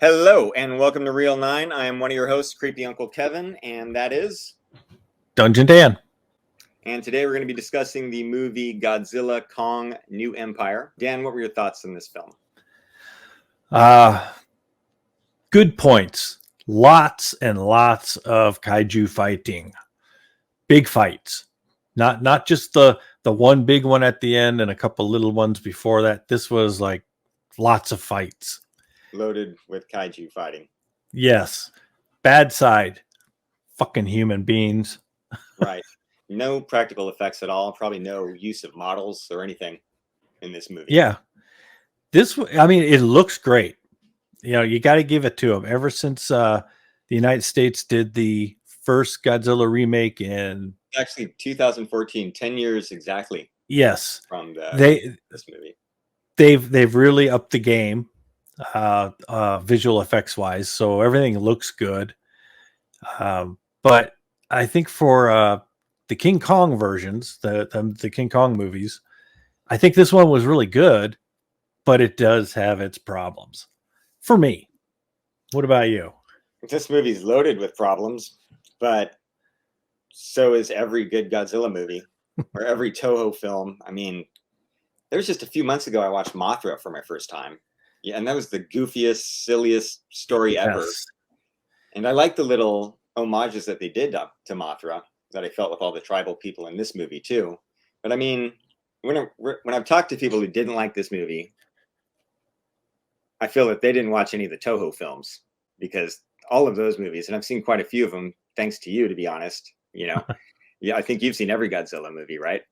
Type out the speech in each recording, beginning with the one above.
Hello and welcome to Real 9. I am one of your hosts, Creepy Uncle Kevin, and that is... Dungeon Dan. And today we're going to be discussing the movie Godzilla Kong New Empire. Dan, what were your thoughts on this film? Good points. Lots and lots of kaiju fighting. Big fights. Not just the one big one at the end and a couple little ones before that. This was like lots of fights. Loaded with kaiju fighting. Yes. Bad side. Fucking human beings. Right. No practical effects at all. Probably no use of models or anything in this movie. Yeah. It looks great. You know, you got to give it to them. Ever since the United States did the first Godzilla remake in... Actually, 2014, 10 years exactly. Yes. From this movie. They've really upped the game. Visual effects wise, so everything looks good. But I think for the King Kong versions, the King Kong movies, I think this one was really good, but it does have its problems for me. What about you? This movie's loaded with problems, but so is every good Godzilla movie or every Toho film. I mean, there was just a few months ago I watched Mothra for my first time. Yeah, and that was the goofiest, silliest story ever. And I like the little homages that they did to Mothra that I felt with all the tribal people in this movie too. But I mean, when I've talked to people who didn't like this movie, I feel that they didn't watch any of the Toho films, because all of those movies, and I've seen quite a few of them, thanks to you, to be honest. You know, yeah, I think you've seen every Godzilla movie, right?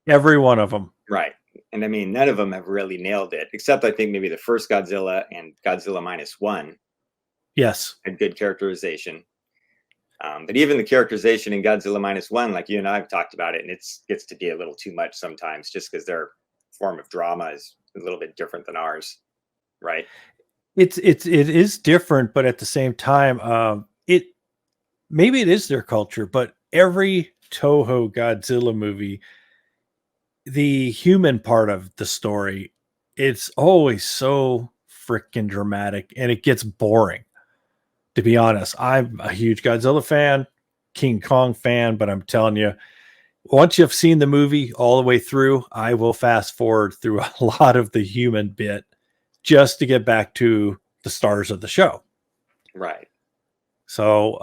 Every one of them, right? And I mean, none of them have really nailed it, except I think maybe the first Godzilla and Godzilla -1. Yes. Had good characterization. But even the characterization in Godzilla -1, like you and I have talked about it, and it gets to be a little too much sometimes, just because their form of drama is a little bit different than ours, right? It is different, but at the same time, maybe it is their culture, but every Toho Godzilla movie, the human part of the story, it's always so freaking dramatic, and it gets boring. To be honest, I'm a huge Godzilla fan, King Kong fan, but I'm telling you, once you've seen the movie all the way through, I will fast forward through a lot of the human bit just to get back to the stars of the show. Right. So,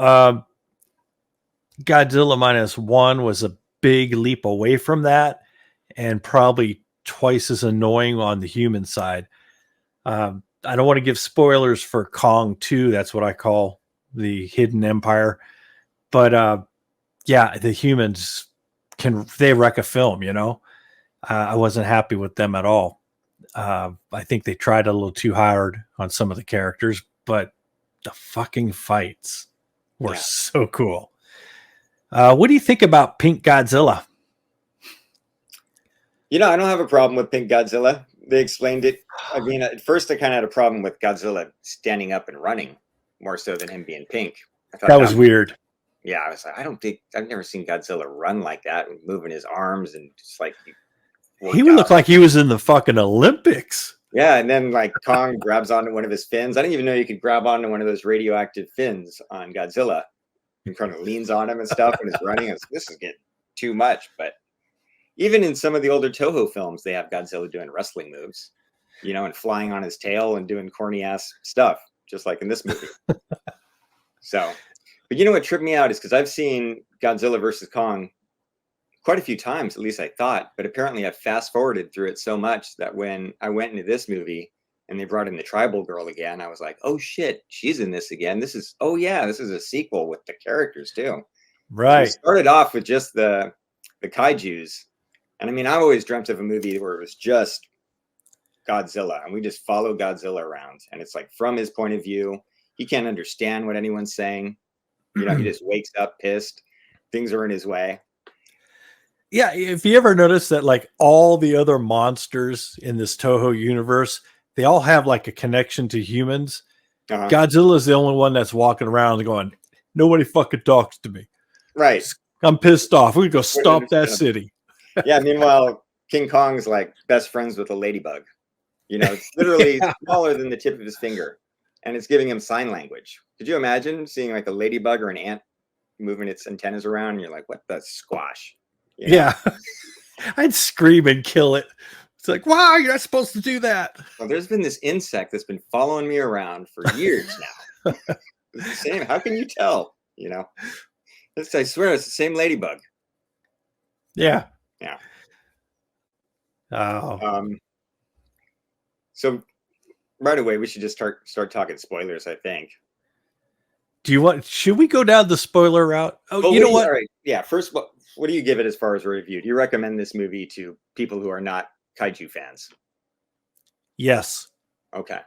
Godzilla -1 was a big leap away from that, and probably twice as annoying on the human side. I don't want to give spoilers for Kong 2. That's what I call the Hidden Empire. But yeah, the humans they wreck a film, you know? I wasn't happy with them at all. I think they tried a little too hard on some of the characters, but the fucking fights were so cool. What do you think about Pink Godzilla? You know, I don't have a problem with Pink Godzilla. They explained it. I mean, at first I kind of had a problem with Godzilla standing up and running more so than him being pink. I thought that was weird. Yeah, I was like, I've never seen Godzilla run like that, moving his arms and just like... He would look like he was in the fucking Olympics. Yeah, and then like Kong grabs onto one of his fins. I didn't even know you could grab onto one of those radioactive fins on Godzilla. And kind of leans on him and stuff when he's running. This is getting too much. But even in some of the older Toho films, they have Godzilla doing wrestling moves, you know, and flying on his tail and doing corny ass stuff, just like in this movie. So, but you know what tripped me out is because I've seen Godzilla versus Kong quite a few times, at least I thought, but apparently I've fast forwarded through it so much that when I went into this movie and they brought in the tribal girl again, I was like, oh shit, she's in this again. This is a sequel with the characters too. Right. So we started off with just the kaijus. And I mean, I always dreamt of a movie where it was just Godzilla and we just follow Godzilla around. And it's like from his point of view, he can't understand what anyone's saying. You know, he just wakes up pissed. Things are in his way. Yeah, if you ever notice that, like all the other monsters in this Toho universe, they all have like a connection to humans. Godzilla is the only one that's walking around going, nobody fucking talks to me. Right. I'm pissed off. We go stomp that city. Yeah. Meanwhile, King Kong's like best friends with a ladybug. You know, it's literally smaller than the tip of his finger. and it's giving him sign language. Could you imagine seeing like a ladybug or an ant moving its antennas around, and you're like, what the squash? You know? Yeah. I'd scream and kill it. It's like, wow, you're not supposed to do that. Well, there's been this insect that's been following me around for years now. It's the same. How can you tell? You know, I swear it's the same ladybug. Yeah. Yeah. Oh. So right away, we should just start talking spoilers, I think. Should we go down the spoiler route? Oh, well, you know what? All right. Yeah. First, what do you give it as far as a review? Do you recommend this movie to people who are not kaiju fans? Yes. Okay.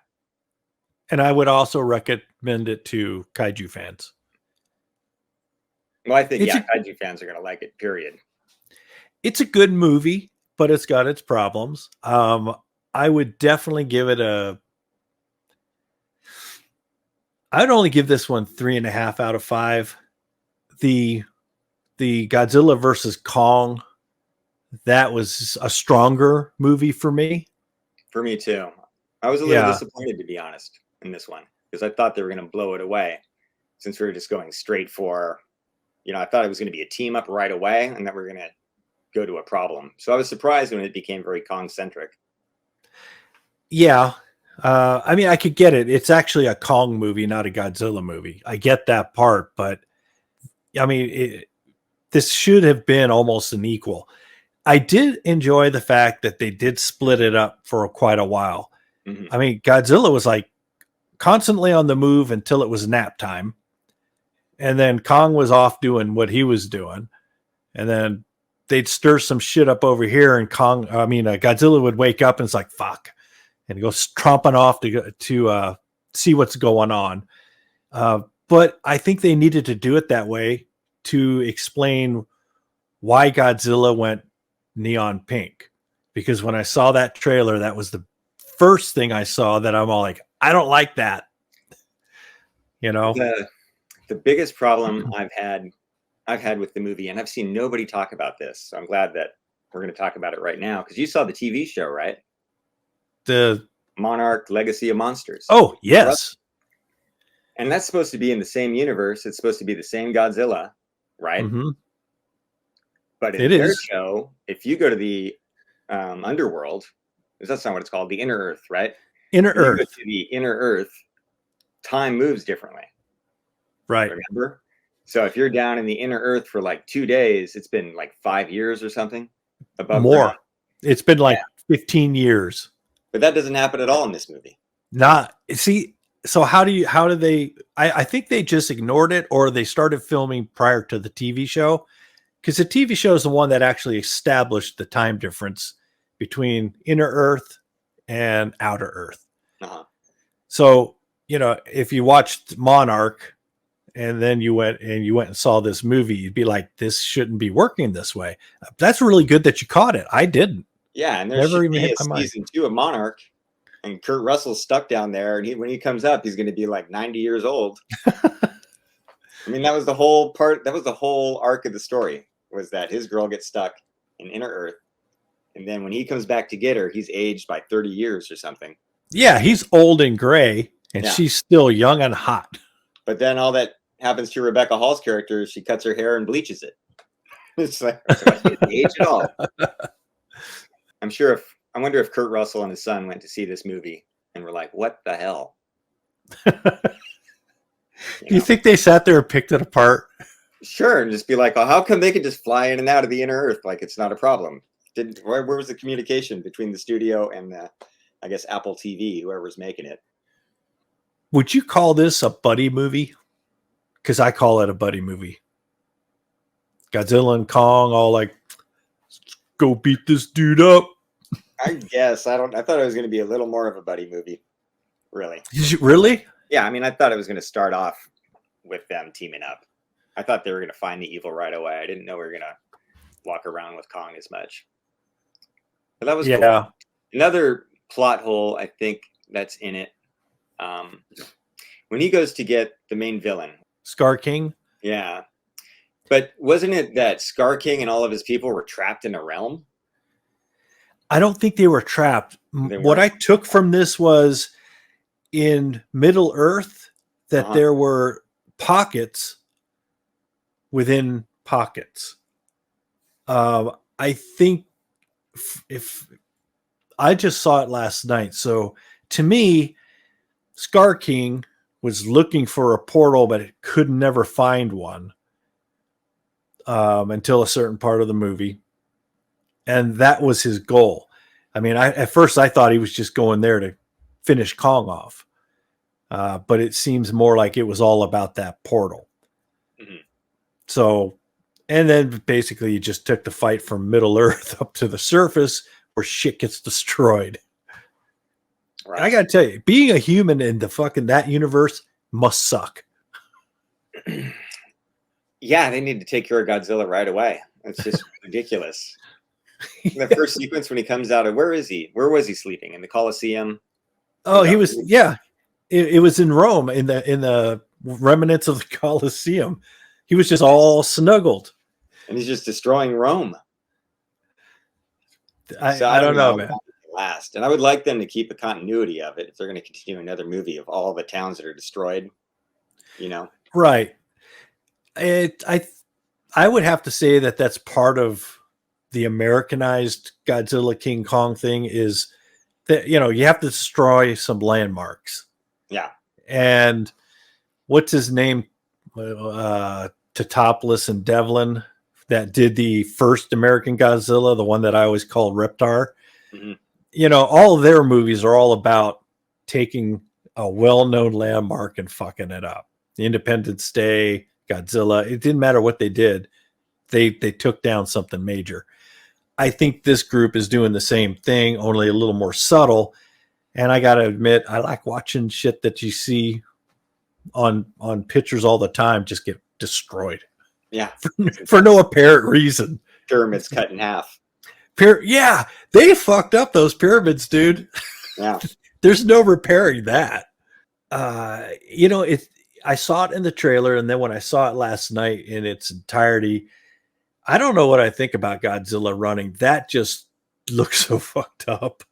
And I would also recommend it to kaiju fans. Well, I think, kaiju fans are going to like it, period. It's a good movie, but it's got its problems. I would definitely give it I'd only give this one 3.5 out of 5. The Godzilla versus Kong, that was a stronger movie for me. For me too. I was a little disappointed, to be honest, in this one, because I thought they were going to blow it away, since we were just going straight for, I thought it was going to be a team up right away, and that we're going to go to a problem. So I was surprised when it became very Kong centric. Yeah. I mean, I could get it. It's actually a Kong movie, not a Godzilla movie. I get that part, but I mean, this should have been almost an equal. I did enjoy the fact that they did split it up for quite a while. Mm-hmm. I mean, Godzilla was like constantly on the move until it was nap time. And then Kong was off doing what he was doing. And then they'd stir some shit up over here, and Godzilla would wake up and it's like, fuck. And go tromping off to see what's going on. But I think they needed to do it that way to explain why Godzilla went neon pink. Because when I saw that trailer, that was the first thing I saw that I'm all like, I don't like that. The biggest problem I've had with the movie, and I've seen nobody talk about this, so I'm glad that we're going to talk about it right now, because you saw the TV show, right? The Monarch Legacy of Monsters. Oh, yes. And that's supposed to be in the same universe. It's supposed to be the same Godzilla, right? Mm-hmm. But in their show, if you go to the underworld, that's not what it's called, the inner earth, right? Inner Earth. You go to the inner earth, time moves differently. Right. Remember? So if you're down in the inner earth for like 2 days, it's been like 5 years or something. Above more. Ground. It's been like 15 years. But that doesn't happen at all in this movie. So how do they, I think they just ignored it, or they started filming prior to the TV show, because the TV show is the one that actually established the time difference between inner Earth and outer Earth. Uh-huh. So, if you watched Monarch and then you went and saw this movie, you'd be like, this shouldn't be working this way. That's really good that you caught it. I didn't. Yeah, and there's season 2 of Monarch, and Kurt Russell's stuck down there, and when he comes up, he's going to be like 90 years old. I mean, that was the whole arc of the story, was that his girl gets stuck in inner Earth, and then when he comes back to get her, he's aged by 30 years or something. Yeah, he's old and gray, and she's still young and hot. But then all that happens to Rebecca Hall's character, she cuts her hair and bleaches it. It's like, she didn't age at all. I wonder if Kurt Russell and his son went to see this movie and were like, what the hell? You think they sat there and picked it apart? Sure, and just be like, oh, how come they can just fly in and out of the inner Earth like it's not a problem? Where was the communication between the studio and I guess Apple TV, whoever's making it? Would you call this a buddy movie? Because I call it a buddy movie. Godzilla and Kong all like, go beat this dude up. I guess. I thought it was going to be a little more of a buddy movie. Really? Really? Yeah, I mean, I thought it was going to start off with them teaming up. I thought they were going to find the evil right away. I didn't know we were going to walk around with Kong as much. But that was cool. Another plot hole, I think, that's in it. When he goes to get the main villain. Scar King? Yeah. But wasn't it that Scar King and all of his people were trapped in a realm? I don't think they were trapped. What I took from this was in Middle Earth that there were pockets within pockets. I think if I just saw it last night, so to me, Scar King was looking for a portal, but it could never find one until a certain part of the movie, and that was his goal. I mean, at first I thought he was just going there to finish Kong off, but it seems more like it was all about that portal. Mm-hmm. So, and then basically you just took the fight from Middle Earth up to the surface where shit gets destroyed. Right. I gotta tell you, being a human in the fucking that universe must suck. Yeah, they need to take care of Godzilla right away. It's just ridiculous. The first sequence when he comes out of, where is he? Where was he sleeping? In the Coliseum? Oh, he was, yeah. It was in Rome, in the remnants of the Coliseum. He was just all snuggled. And he's just destroying Rome. I don't know, man. Last. And I would like them to keep a continuity of it if they're going to continue another movie of all the towns that are destroyed, you know? Right. I would have to say that that's part of the Americanized Godzilla King Kong thing, is that, you know, you have to destroy some landmarks. Yeah. And what's his name? Totopoulos and Devlin that did the first American Godzilla, the one that I always called Reptar. Mm-hmm. You know, all of their movies are all about taking a well-known landmark and fucking it up. Independence Day, Godzilla, it didn't matter what they did. They took down something major. I think this group is doing the same thing, only a little more subtle. And I got to admit, I like watching shit that you see on pictures all the time just get destroyed. Yeah. For no apparent reason. Pyramids cut in half. Yeah, they fucked up those pyramids, dude. Yeah. There's no repairing that. You know, I saw it in the trailer, and then when I saw it last night in its entirety, I don't know what I think about Godzilla running. That just looks so fucked up.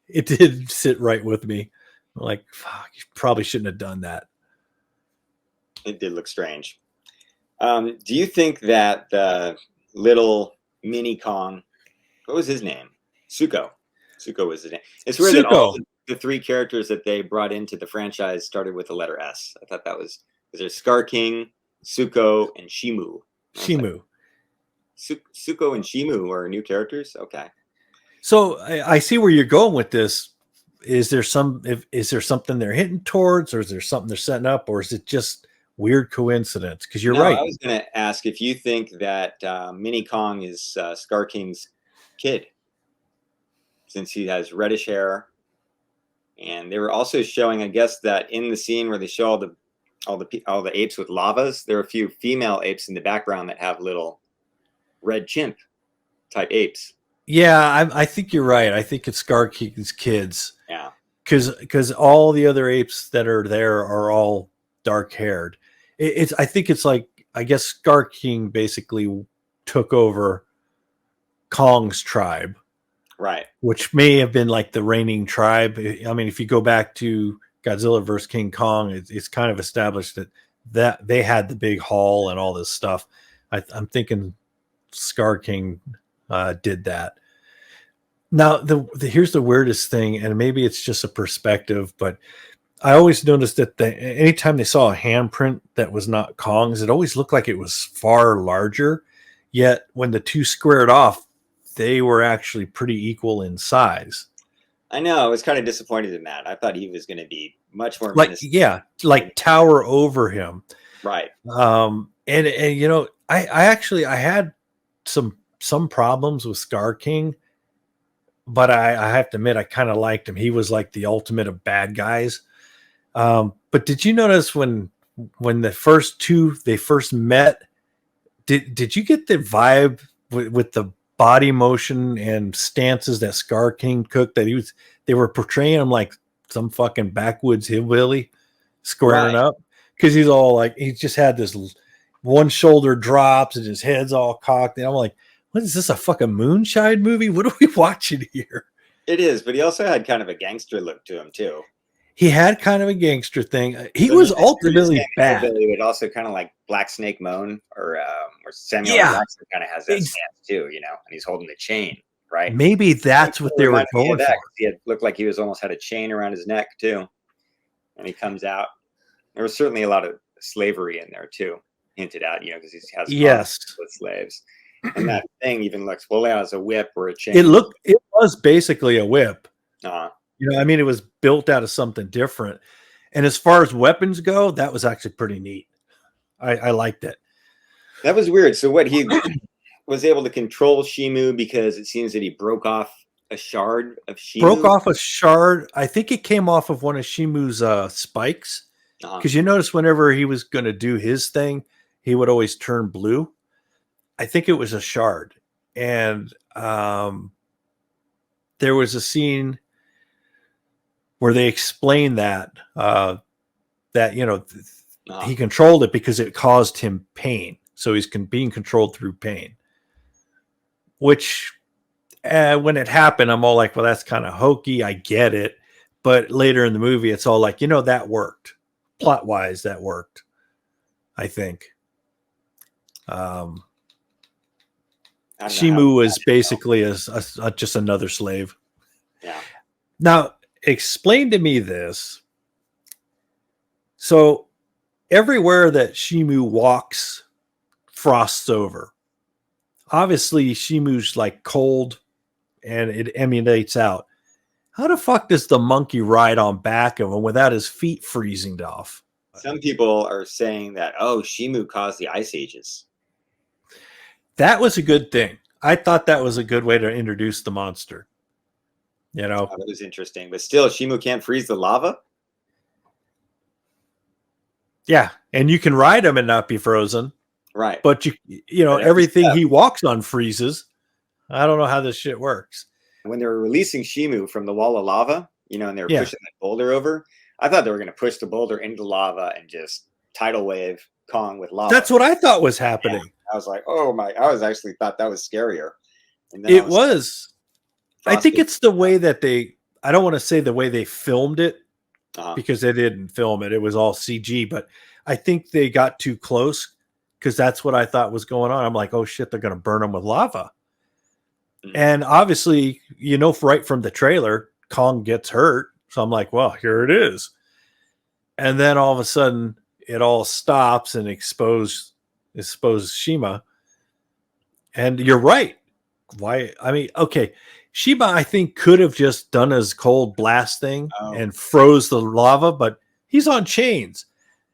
It did sit right with me. I'm like, fuck, you probably shouldn't have done that. It did look strange. Do you think that the little mini Kong, what was his name? Suko. Suko was his name. It's weird that all the three characters that they brought into the franchise started with the letter S. I thought that was, there's Scar King, Suko, and Shimu. Shimu. Like, Suko and Shimu are new characters? Okay. So I see where you're going with this. Is there something they're hitting towards, or is there something they're setting up, or is it just weird coincidence? Because you're right. I was going to ask if you think that Mini Kong is Scar King's kid, since he has reddish hair. And they were also showing, I guess, that in the scene where they show all the apes with lavas, there are a few female apes in the background that have little red chimp type apes. Yeah, I think you're right. I think it's Scar King's kids. Yeah, because all the other apes that are there are all dark haired. I think it's like, I guess Scar King basically took over Kong's tribe, right? Which may have been like the reigning tribe. I mean, if you go back to Godzilla versus King Kong, it's kind of established that they had the big haul and all this stuff. I'm thinking Scar King did that. Now, here's the weirdest thing, and maybe it's just a perspective, but I always noticed that anytime they saw a handprint that was not Kong's, it always looked like it was far larger. Yet when the two squared off, they were actually pretty equal in size. I know. I was kind of disappointed in that. I thought he was going to be much more like tower over him. Right. And you know, I had some problems with Scar King, but I have to admit, I kind of liked him. He was like the ultimate of bad guys. But did you notice when the first two, they first met, did you get the vibe with the body motion and stances that Scar King took, that they were portraying him like some fucking backwoods hillbilly squaring up? Because he's all like, he just had this one shoulder drops and his head's all cocked. And I'm like, what is this, a fucking moonshine movie? What are we watching here? It is, but he also had kind of a gangster look to him too. He had kind of a gangster thing. He So was this ultimately bad. hillbilly, but also kind of like Black Snake Moan or Samuel L. Yeah, Jackson kind of has that stance too, you know, and he's holding the chain, right? maybe that's what they were Reminded me going of that, for. 'cause he had looked like he was almost had a chain around his neck too, and he comes out. There was certainly a lot of slavery in there too, hinted at, you know, because he has Yes. conflict with slaves, and that thing even looks well as a whip or a chain. It was basically a whip. Uh, You know, I mean, it was built out of something different. And as far as weapons go, that was actually pretty neat. I liked it. that was weird. So what he was able to control Shimu because it seems that he broke off a shard of Shimu. Broke off a shard. I think it came off of one of Shimu's spikes. Because you notice whenever he was going to do his thing, he would always turn blue. I think it was a shard. And there was a scene where they explained that you know he controlled it because it caused him pain, so he's being controlled through pain. Which when it happened, I'm all like, well, that's kind of hokey. I get it, but later in the movie, it's all like, you know, that worked plot wise. That worked, I think. Shimu was basically just another slave. Yeah. Now, explain to me this. So, everywhere that Shimu walks, frosts over. Obviously, Shimu's like cold and it emanates out. How the fuck does the monkey ride on back of him without his feet freezing off? Some people are saying that, oh, Shimu caused the ice ages. That was a good thing. I thought that was a good way to introduce the monster. You know, that was interesting, but still, Shimu can't freeze the lava. Yeah, and you can ride him and not be frozen, right? But you know, everything he walks on freezes. I don't know how this shit works. When they were releasing Shimu from the wall of lava, you know, and they were pushing that boulder over, I thought they were going to push the boulder into the lava and just tidal wave Kong with lava. That's what I thought was happening. Yeah. I was like, oh my! I was actually thought that was scarier. And then it was. I think it's the way that I don't want to say the way they filmed it because they didn't film it. It was all CG, but I think they got too close because that's what I thought was going on. I'm like, oh shit, they're going to burn them with lava. Mm-hmm. And obviously, you know, right from the trailer, Kong gets hurt. So I'm like, well, here it is. And then all of a sudden it all stops and exposes Shima. And you're right. Why? I mean, okay. Shima, I think, could have just done his cold blast thing and froze the lava, but he's on chains.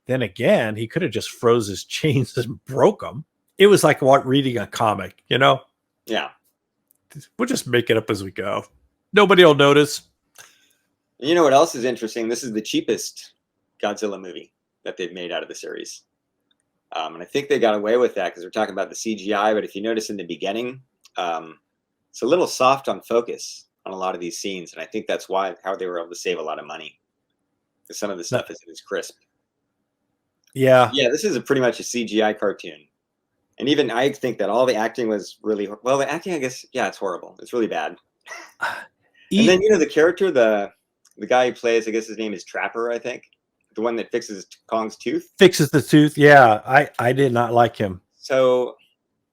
Then again, he could have just froze his chains and broke them. It was like reading a comic, you know? Yeah. We'll just make it up as we go. Nobody will notice. You know what else is interesting? This is the cheapest Godzilla movie that they've made out of the series. And I think they got away with that because we're talking about the CGI. But if you notice in the beginning, it's a little soft on focus on a lot of these scenes. And I think that's how they were able to save a lot of money. Because some of the stuff isn't as crisp. Yeah. Yeah, this is pretty much a CGI cartoon. And even I think that all the acting was really well. The acting, I guess, yeah, it's horrible. It's really bad. And then, you know, the character, the guy who plays, I guess his name is Trapper, I think. The one that fixes Kong's tooth. Fixes the tooth. Yeah, I did not like him. So,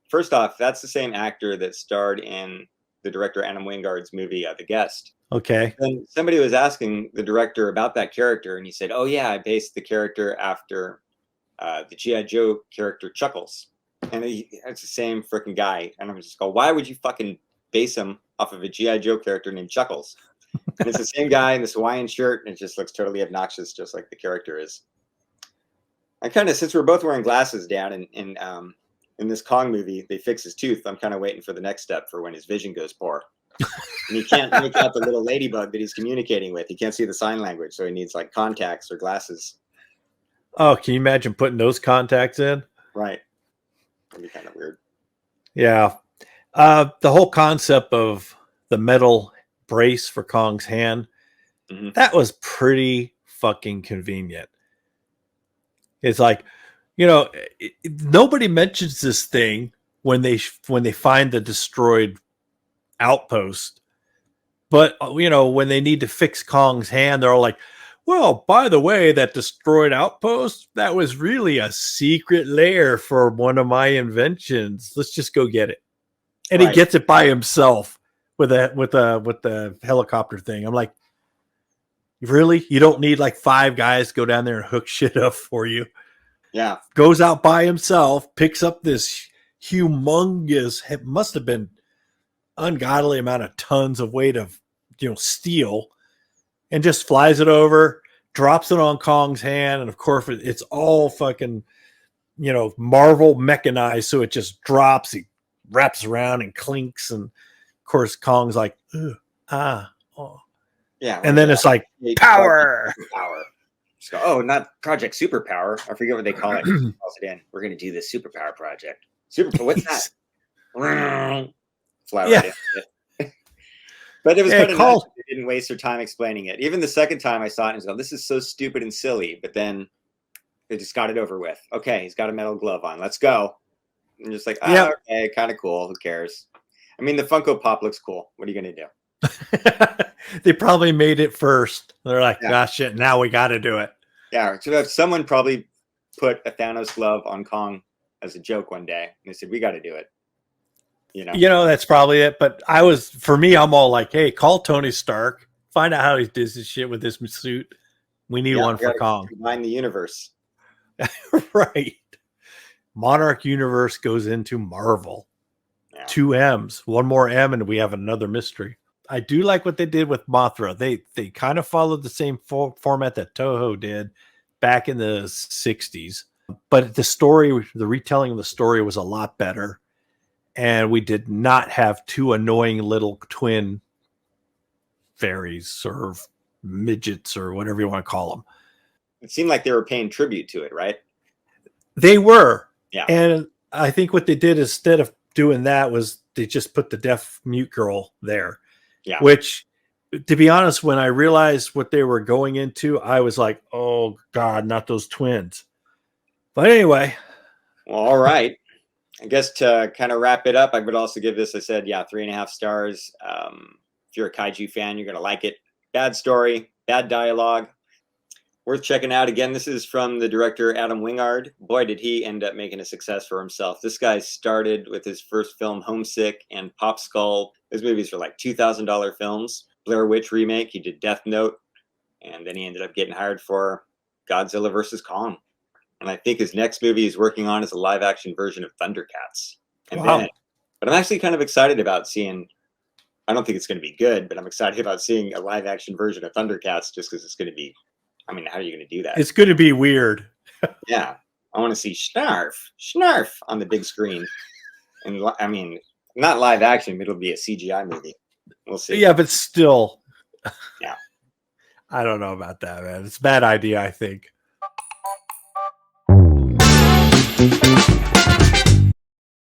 first off, that's the same actor that starred in the director Adam Wingard's movie, The Guest. Okay. And somebody was asking the director about that character, and he said, oh, yeah, I based the character after the G.I. Joe character Chuckles. And it's the same freaking guy. And I'm just going, why would you fucking base him off of a G.I. Joe character named Chuckles? And it's the same guy in this Hawaiian shirt, and it just looks totally obnoxious, just like the character is. I kind of, since we're both wearing glasses down in this Kong movie, they fix his tooth. I'm kind of waiting for the next step for when his vision goes poor. And he can't make out the little ladybug that he's communicating with. He can't see the sign language, so he needs like contacts or glasses. Oh, can you imagine putting those contacts in? Right. That'd be kind of weird. Yeah. The whole concept of the metal brace for Kong's hand, that was pretty fucking convenient. It's like, you know, nobody mentions this thing when they find the destroyed outpost. But, you know, when they need to fix Kong's hand, they're all like, well, by the way, that destroyed outpost, that was really a secret lair for one of my inventions. Let's just go get it. And he gets it by himself with the helicopter thing. I'm like, really? You don't need like 5 guys to go down there and hook shit up for you. Yeah. Goes out by himself, picks up this humongous, it must have been ungodly amount of tons of weight of, steel, and just flies it over, drops it on Kong's hand. And of course it's all fucking, Marvel mechanized. So it just drops, he wraps around and clinks. And of course Kong's like, oh. Yeah. And then it's like power. So, oh, not Project Superpower. I forget what they call it. Calls it in. We're going to do this superpower project. What's that? Fly right into it. But it was kind of nice. They didn't waste their time explaining it. Even the second time I saw it, and I was like, this is so stupid and silly. But then they just got it over with. Okay, he's got a metal glove on. Let's go. And just like, okay, kind of cool. Who cares? I mean, the Funko Pop looks cool. What are you going to do? They probably made it first. They're like, gosh, shit, now we got to do it. Yeah. So if someone probably put a Thanos glove on Kong as a joke one day, and they said, we got to do it. That's probably it. But for me, I'm all like, hey, call Tony Stark, find out how he does this shit with this suit. We need one for Kong. Combine the universe. Right. Monarch Universe goes into Marvel. Yeah. 2 M's, one more M, and we have another mystery. I do like what they did with Mothra. They kind of followed the same format that Toho did back in the 60s. But the retelling of the story was a lot better. And we did not have 2 annoying little twin fairies or midgets or whatever you want to call them. It seemed like they were paying tribute to it, right? They were. Yeah. And I think what they did instead of doing that was they just put the deaf mute girl there. Yeah. Which, to be honest, when I realized what they were going into, I was like, oh, God, not those twins. But anyway. Well, all right. I guess to kind of wrap it up, I would also give this, I said, 3.5 stars. If you're a kaiju fan, you're going to like it. Bad story, bad dialogue. Worth checking out. Again, this is from the director, Adam Wingard. Boy, did he end up making a success for himself. This guy started with his first film, Homesick, and Pop Skull. Those movies were like $2,000 films. Blair Witch remake. He did Death Note. And then he ended up getting hired for Godzilla vs. Kong. And I think his next movie he's working on is a live-action version of Thundercats. And wow. But I'm actually kind of excited about seeing, I don't think it's going to be good, but I'm excited about seeing a live-action version of Thundercats just because it's going to be, I mean, how are you going to do that? It's going to be weird. Yeah. I want to see Snarf on the big screen. And I mean, not live action, but it'll be a CGI movie. We'll see. Yeah, but still. Yeah. I don't know about that, man. It's a bad idea, I think.